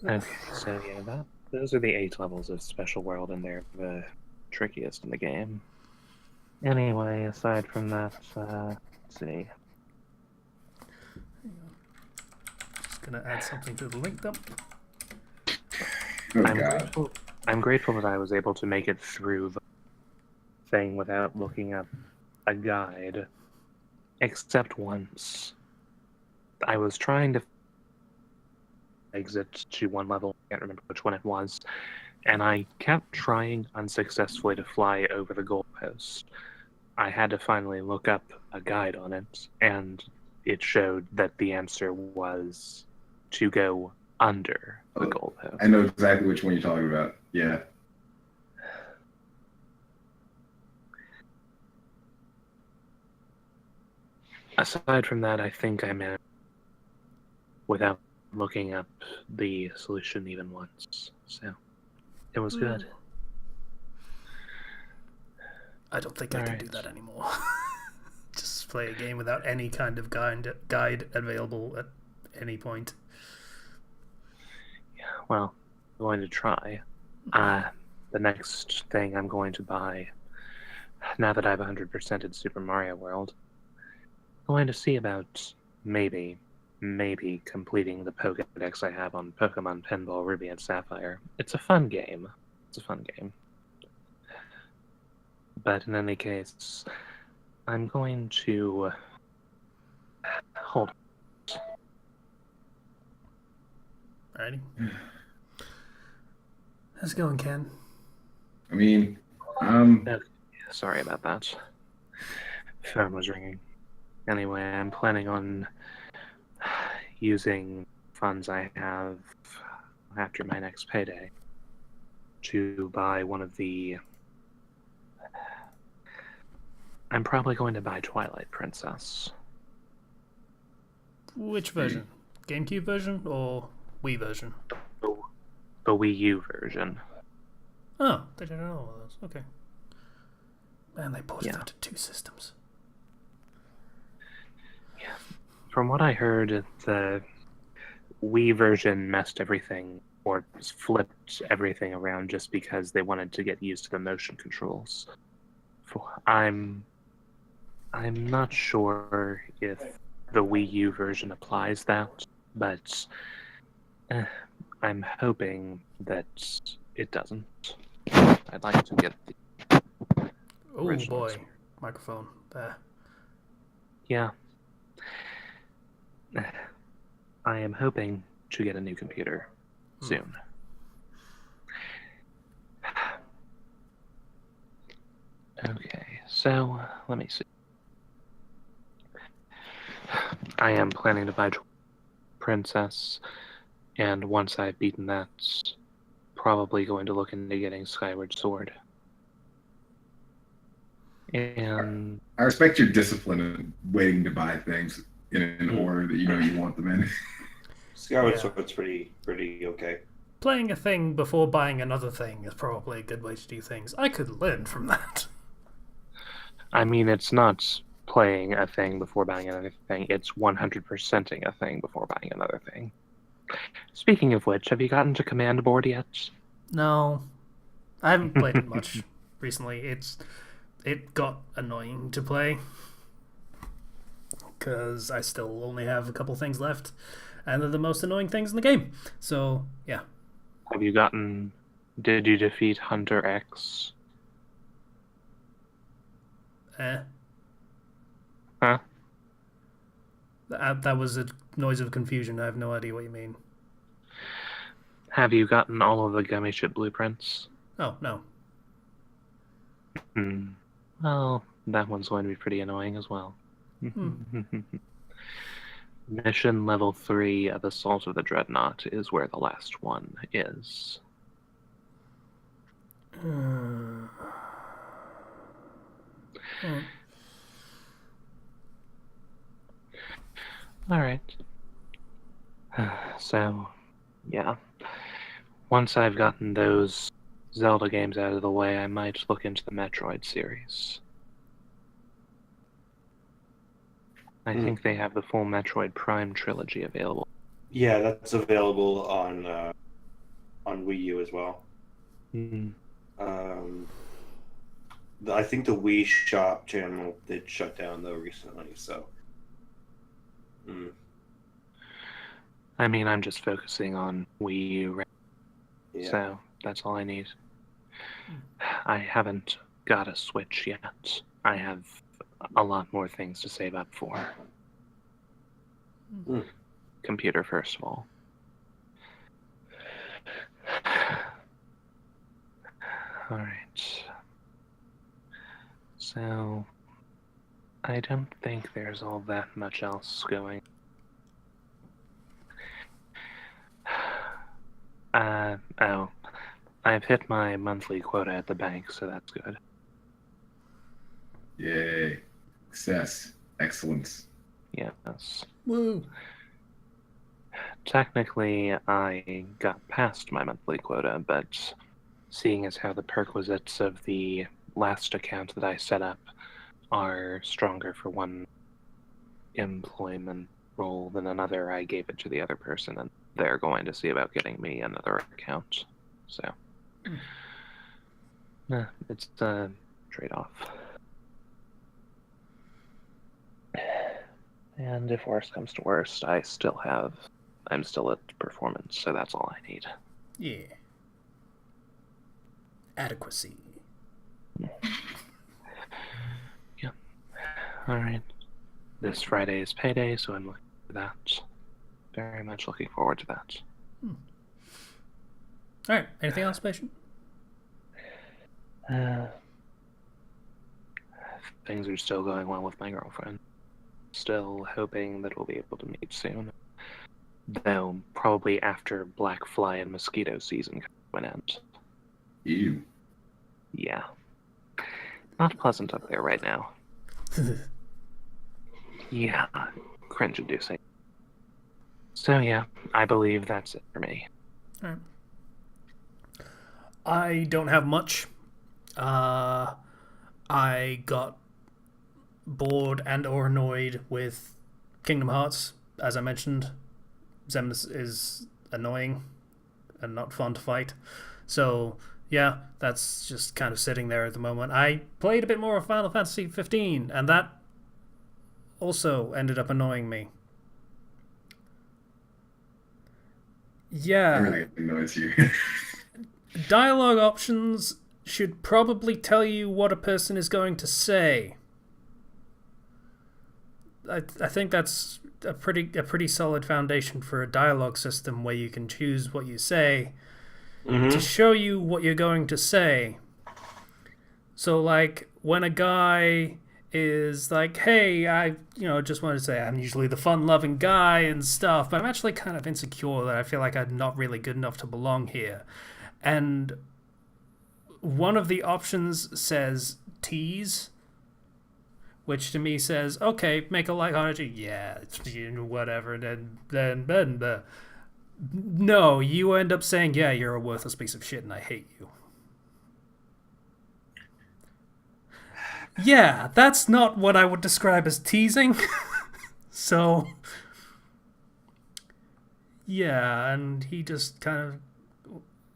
Okay, so yeah, those are the 8 levels of Special World, and they're the trickiest in the game. Anyway, aside from that, let's see. Just gonna add something to the link dump. Oh, God. I'm grateful that I was able to make it through the thing without looking up a guide, except once. I was trying to exit to one level, I can't remember which one it was, and I kept trying unsuccessfully to fly over the goalpost. I had to finally look up a guide on it, and it showed that the answer was to go under the goalpost. I know exactly which one you're talking about. Yeah. Aside from that, I think I managed without looking up the solution even once. So it was good. I don't think I can Alright. do that anymore. Just play a game without any kind of guide available at any point. Yeah, well, I'm going to try. The next thing I'm going to buy, now that I've 100%ed Super Mario World, I'm going to see about maybe completing the Pokédex I have on Pokemon Pinball Ruby and Sapphire. It's a fun game. But in any case, I'm going to hold. Alrighty. How's it going, Ken? I mean, Sorry about that. Phone was ringing. Anyway, I'm planning on using funds I have after my next payday to buy one of the... I'm probably going to buy Twilight Princess. Which version? GameCube version or Wii version? The Wii U version. Oh, they didn't know all those. Okay. Man, they ported that to 2 systems. Yeah. From what I heard, the Wii version messed everything or flipped everything around just because they wanted to get used to the motion controls. I'm not sure if the Wii U version applies that, but I'm hoping that it doesn't. I'd like to get the Oh original boy, experience. microphone there. Yeah. I am hoping to get a new computer soon. Okay, so let me see. I am planning to buy Princess, and once I've beaten that, probably going to look into getting Skyward Sword. And I respect your discipline in waiting to buy things in an order that you know you want them in. Skyward Sword's pretty okay. Playing a thing before buying another thing is probably a good way to do things. I could learn from that. I mean, it's not playing a thing before buying another thing. It's 100%ing a thing before buying another thing. Speaking of which, have you gotten to Command Board yet? No. I haven't played it much recently. It got annoying to play because I still only have a couple things left, and they're the most annoying things in the game. So, yeah. Have you gotten... Did you defeat Hunter X? Huh? That was a noise of confusion. I have no idea what you mean. Have you gotten all of the Gummy Ship blueprints? Oh, no. Well, that one's going to be pretty annoying as well. Mission level 3 of Assault of the Dreadnought is where the last one is. Alright. So, yeah. Once I've gotten those Zelda games out of the way, I might look into the Metroid series. I think they have the full Metroid Prime trilogy available. Yeah, that's available on Wii U as well. I think the Wii Shop channel did shut down though recently, so. I mean, I'm just focusing on Wii U right now, Yeah. so that's all I need. I haven't got a Switch yet. I have a lot more things to save up for. Computer, first of all. Alright. So, I don't think there's all that much else going. I've hit my monthly quota at the bank, so that's good. Yay. Success. Excellence. Yes. Woo! Technically, I got past my monthly quota, but seeing as how the perquisites of the last account that I set up are stronger for one employment role, then another I gave it to the other person, and they're going to see about getting me another account. So, it's a trade-off. And if worst comes to worst, I'm still at performance, so that's all I need. Yeah. Adequacy. Yeah. Alright. This Friday is payday, so I'm looking for that. Very much looking forward to that. Alright, anything else, patient? Things are still going well with my girlfriend. Still hoping that we'll be able to meet soon. Though, probably after black fly and mosquito season comes to an end. Ew. Yeah. Not pleasant up there right now. Yeah. Cringe-inducing. So yeah, I believe that's it for me. Alright. I don't have much. I got bored and or annoyed with Kingdom Hearts. As I mentioned, Xemnas is annoying and not fun to fight. So, yeah, that's just kind of sitting there at the moment. I played a bit more of Final Fantasy 15, and that also ended up annoying me. Yeah. It really annoys you. Dialogue options should probably tell you what a person is going to say. I think that's a pretty solid foundation for a dialogue system where you can choose what you say to show you what you're going to say. So, like, when a guy is like, hey, I just wanted to say I'm usually the fun-loving guy and stuff, but I'm actually kind of insecure that I feel like I'm not really good enough to belong here. And one of the options says tease, which to me says, okay, make a lighthearted, yeah, it's whatever, then no, you end up saying, yeah, you're a worthless piece of shit and I hate you. Yeah, that's not what I would describe as teasing. So, yeah, and he just kind of,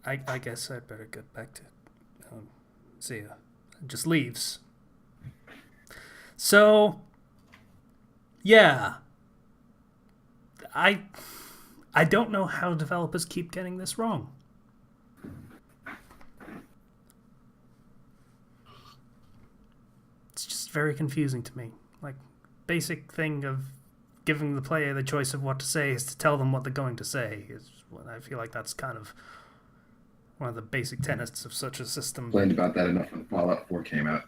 I guess I'd better get back to see ya. Just leaves. So, yeah. I don't know how developers keep getting this wrong. It's just very confusing to me. Like, basic thing of giving the player the choice of what to say is to tell them what they're going to say. I feel like that's kind of one of the basic tenets of such a system. Complained about that enough when Fallout 4 came out.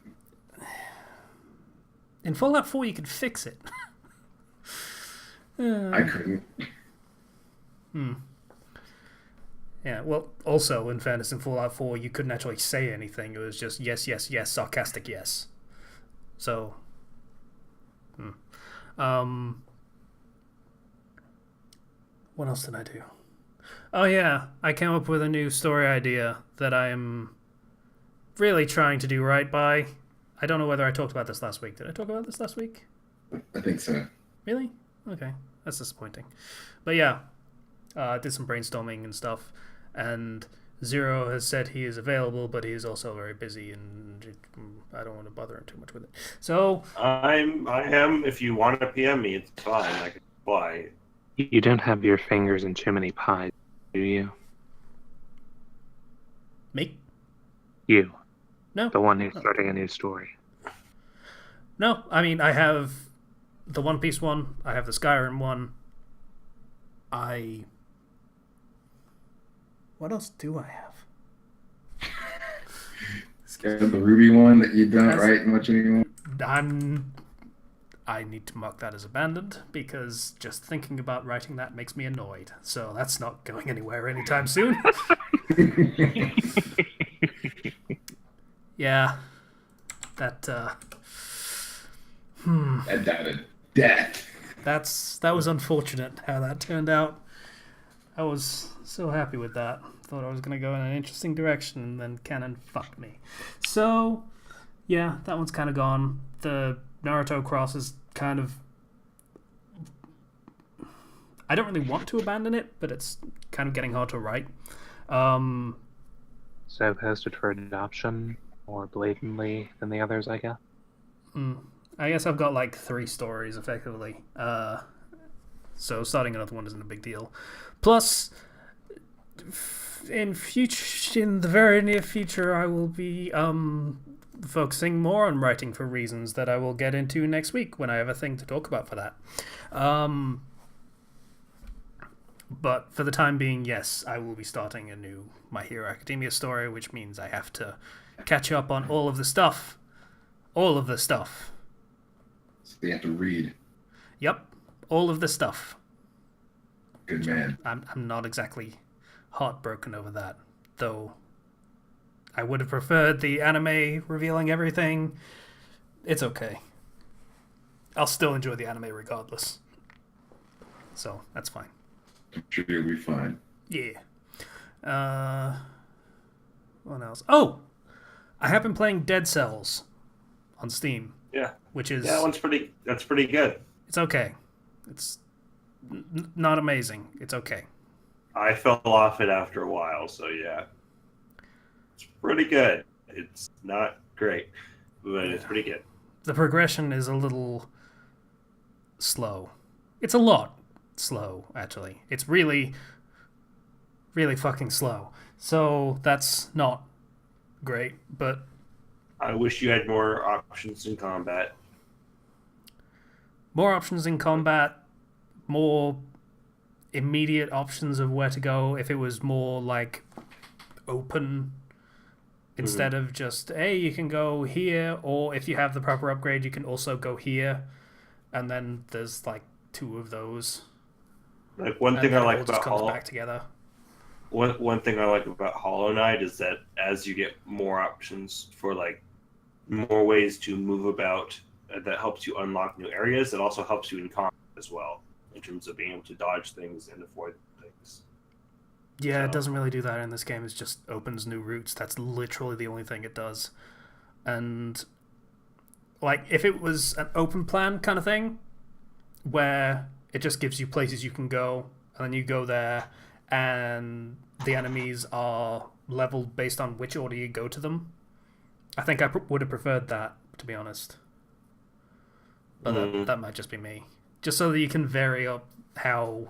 In Fallout 4, you could fix it. I couldn't. Yeah, well, also, in fairness, in Fallout 4, you couldn't actually say anything. It was just yes, yes, yes, sarcastic yes. So, what else did I do? Oh yeah, I came up with a new story idea that I am really trying to do right by. I don't know whether I talked about this last week. Did I talk about this last week? I think so. Really? Okay, that's disappointing. But yeah, did some brainstorming and stuff, and Zero has said he is available, but he is also very busy, and I don't want to bother him too much with it. So I am. If you want to PM me, it's fine. I can reply. You don't have your fingers in too many pies, do you? me? You. No. The one who's starting a new story. No, I mean, I have the One Piece one, I have the Skyrim one. What else do I have? Scared of the Ruby one that you don't write much anymore? I need to mark that as abandoned, because just thinking about writing that makes me annoyed. So that's not going anywhere anytime soon. Yeah. That That doubted death. that was unfortunate how that turned out. I was so happy with that. Thought I was going to go in an interesting direction, and then Canon fucked me. So, yeah, that one's kind of gone. The Naruto cross is kind of I don't really want to abandon it, but it's kind of getting hard to write. So posted for adoption more blatantly than the others, I guess. I guess I've got like 3 stories effectively. So starting another one isn't a big deal. Plus, in the very near future, I will be focusing more on writing for reasons that I will get into next week when I have a thing to talk about for that. But for the time being, yes, I will be starting a new My Hero Academia story, which means I have to catch up on all of the stuff. All of the stuff. So you have to read. Yep, all of the stuff. Good man. I'm not exactly heartbroken over that, though I would have preferred the anime revealing everything. It's okay. I'll still enjoy the anime regardless. So, that's fine. I'm sure you'll be fine. Yeah. What else? Oh! I have been playing Dead Cells on Steam. Yeah. Which is... That's pretty good. It's okay. It's not amazing. It's okay. I fell off it after a while, so yeah. It's pretty good. It's not great, but it's pretty good. The progression is a little slow. It's a lot slow, actually. It's really, really fucking slow. So that's not great, but... I wish you had more options in combat. More options in combat, more immediate options of where to go. If it was more like open instead of just, hey, you can go here, or if you have the proper upgrade, you can also go here. And then there's like 2 of those. Like one thing I like about back together. One thing I like about Hollow Knight is that as you get more options for like more ways to move about, that helps you unlock new areas. It also helps you in combat as well, in terms of being able to dodge things and avoid things. Yeah, It doesn't really do that in this game. It just opens new routes. That's literally the only thing it does. And like, if it was an open plan kind of thing, where it just gives you places you can go, and then you go there, and the enemies are leveled based on which order you go to them, I think I would have preferred that, to be honest. But that might just be me. Just so that you can vary up how,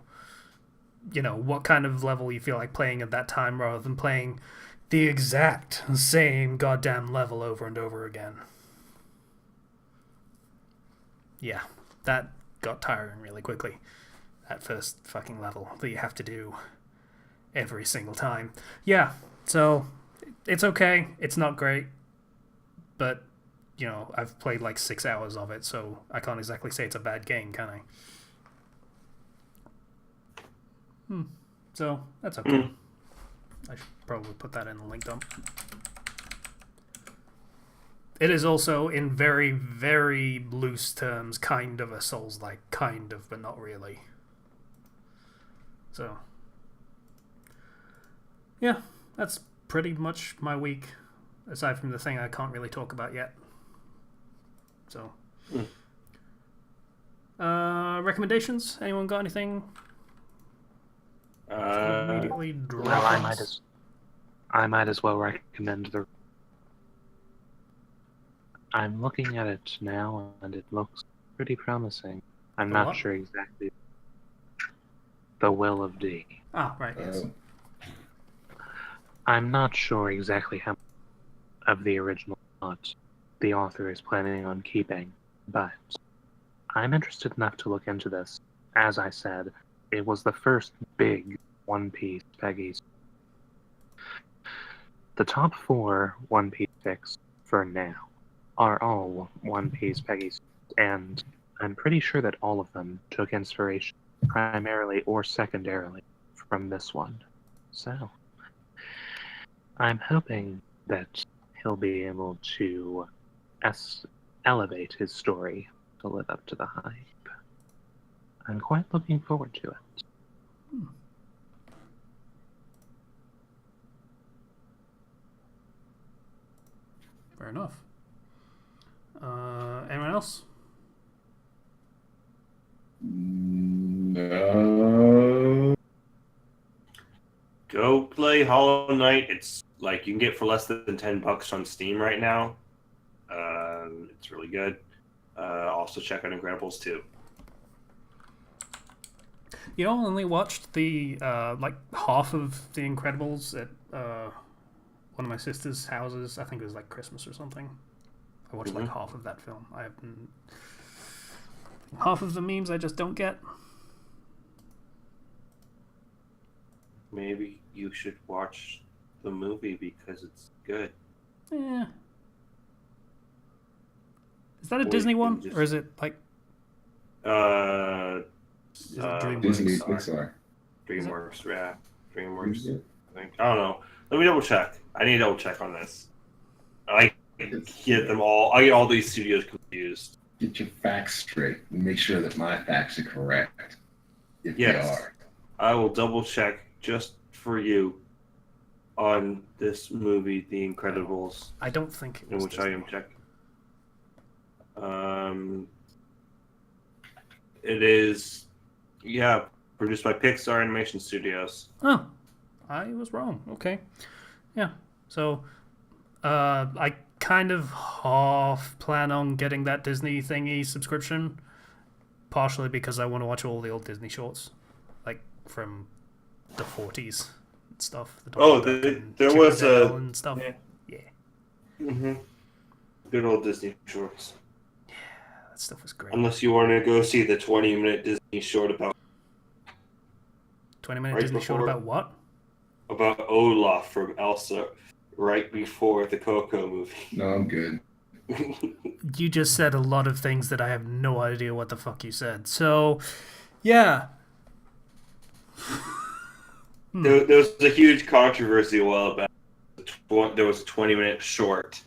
what kind of level you feel like playing at that time, rather than playing the exact same goddamn level over and over again. Yeah, that got tiring really quickly. That first fucking level that you have to do every single time. Yeah, so it's okay. It's not great. But, I've played like 6 hours of it, so I can't exactly say it's a bad game, can I? So, that's okay. I should probably put that in the link dump. It is also, in very, very loose terms, kind of a Souls-like. Kind of, but not really. So, yeah, that's pretty much my week, aside from the thing I can't really talk about yet. So, recommendations? Anyone got anything? Immediately drop. Well, I might as well recommend the. I'm looking at it now, and it looks pretty promising. I'm not sure exactly. The Will of D. Ah, right, yes. I'm not sure exactly how much of the original plot the author is planning on keeping, but I'm interested enough to look into this. As I said, it was the first big One Piece Peggy's. The top 4 One Piece picks for now are all One Piece Peggy's, and I'm pretty sure that all of them took inspiration primarily or secondarily from this one. So, I'm hoping that he'll be able to elevate his story to live up to the hype. I'm quite looking forward to it. Fair enough. Anyone else? No. Go play Hollow Knight. It's like you can get for less than $10 on Steam right now. It's really good. Also check out Incredibles 2. You know, I only watched the like half of The Incredibles at one of my sister's houses. I think it was like Christmas or something. I watched like half of that film. I haven't. Half of the memes I just don't get. Maybe you should watch the movie because it's good. Yeah. Is that a Or Disney you can one, just- or is it like? Is it DreamWorks? Disney Sorry. Pixar. DreamWorks, yeah. DreamWorks, Is it? I think. I don't know. Let me double check. I need to double check on this. I get them all. I get all these studios confused. Get your facts straight and make sure that my facts are correct. If Yes. they are. I will double check just for you on this movie, The Incredibles, I don't think it in was which I Disney. am checking. It is, produced by Pixar Animation Studios. Oh, I was wrong. Okay, yeah. So, I kind of half plan on getting that Disney thingy subscription, partially because I want to watch all the old Disney shorts, like from the 40s and stuff. The Oh, Donald Duck and there was Chippendale a- and stuff. yeah. Yeah, Mm-hmm. Good old Disney shorts. that stuff was great. Unless you want to go see the 20-minute Disney short about 20-minute right Disney short before- about what? Olaf from Elsa, right before the Coco movie. No, I'm good. You just said a lot of things that I have no idea what the fuck you said. So, yeah. There was a huge controversy a while back. There was a 20-minute short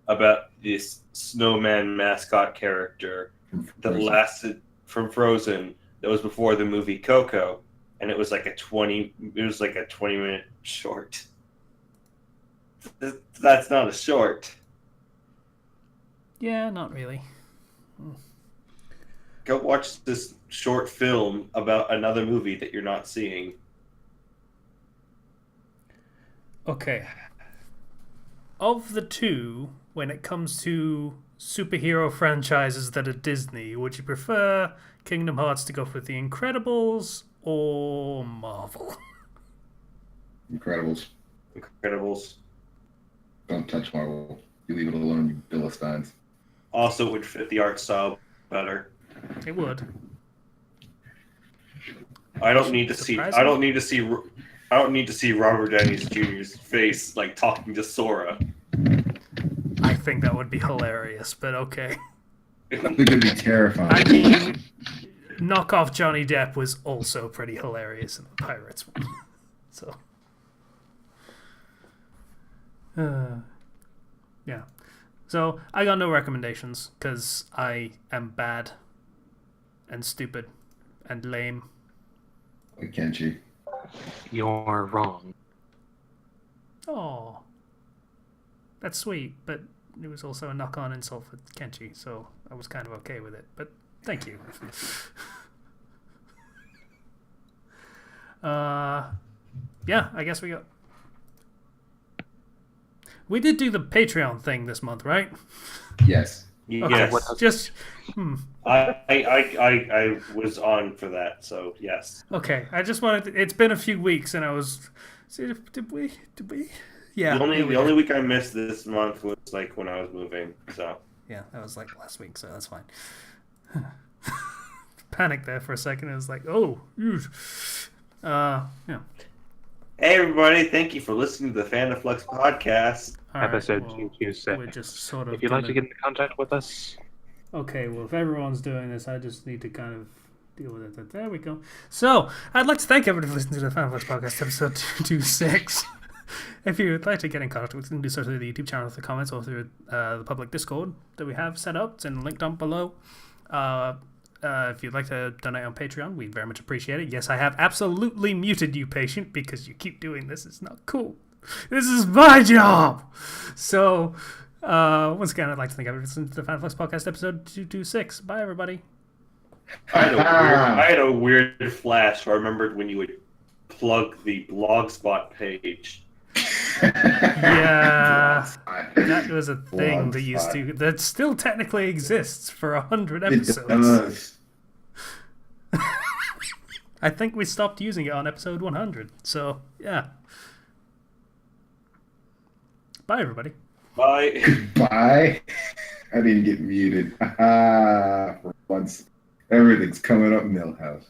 about this snowman mascot character that Frozen. lasted from Frozen. That was before the movie Coco, and it was like a 20-minute short. That's not a short. Yeah, not really. Go watch this short film about another movie that you're not seeing. Okay. Of the two, when it comes to superhero franchises that are Disney, would you prefer Kingdom Hearts to go with The Incredibles or Marvel? Incredibles. Incredibles. Don't touch Marvel. You leave it alone, you Philistines. Also would fit the art style better. It would. I don't need to see. I don't need to see. I don't need to see Robert Downey Jr.'s face like talking to Sora. I think that would be hilarious, but okay. I think it'd be terrifying. I mean, knockoff Johnny Depp was also pretty hilarious in the Pirates one. So, yeah. So I got no recommendations because I am bad and stupid and lame. Like Kenshi. You're wrong. Oh, that's sweet, but it was also a knock-on insult for Kenshi, so I was kind of okay with it. But thank you. Yeah, I guess we did do the Patreon thing this month, right? Yes. Okay, Yes, just I was on for that. So yes. okay. I just wanted. It's been a few weeks, and I was. Did we? Yeah. The here we only go. week I missed this month was like when I was moving. So Yeah, that was like last week, so that's fine. Panic there for a second. It was like, oh, yeah. hey everybody, thank you for listening to the Fandom Flux podcast. All right, Episode well, 226. We're just sort of. If you'd like to gonna- get in contact with us, Okay, well, if everyone's doing this, I just need to kind of deal with it. There we go. So, I'd like to thank everybody for listening to the Fandom Flux podcast, episode 226. If you would like to get in contact with us, you can do so through the YouTube channel, through the comments, or through the public Discord that we have set up. It's in the link down below. If you'd like to donate on Patreon, we'd very much appreciate it. Yes, I have absolutely muted you, patient, because you keep doing this. It's not cool. This is my job! So, once again, I'd like to thank everybody for listening to the Fandom Flux podcast, episode 226. Bye, everybody. I had a weird flash. I remembered when you would plug the Blogspot page. Yeah, that was a thing that used Blogspot. to that still technically exists for 100 It episodes. does. I think we stopped using it on episode 100. So yeah. Bye, everybody. Bye. Bye. I didn't get muted. For once, everything's coming up, Millhouse.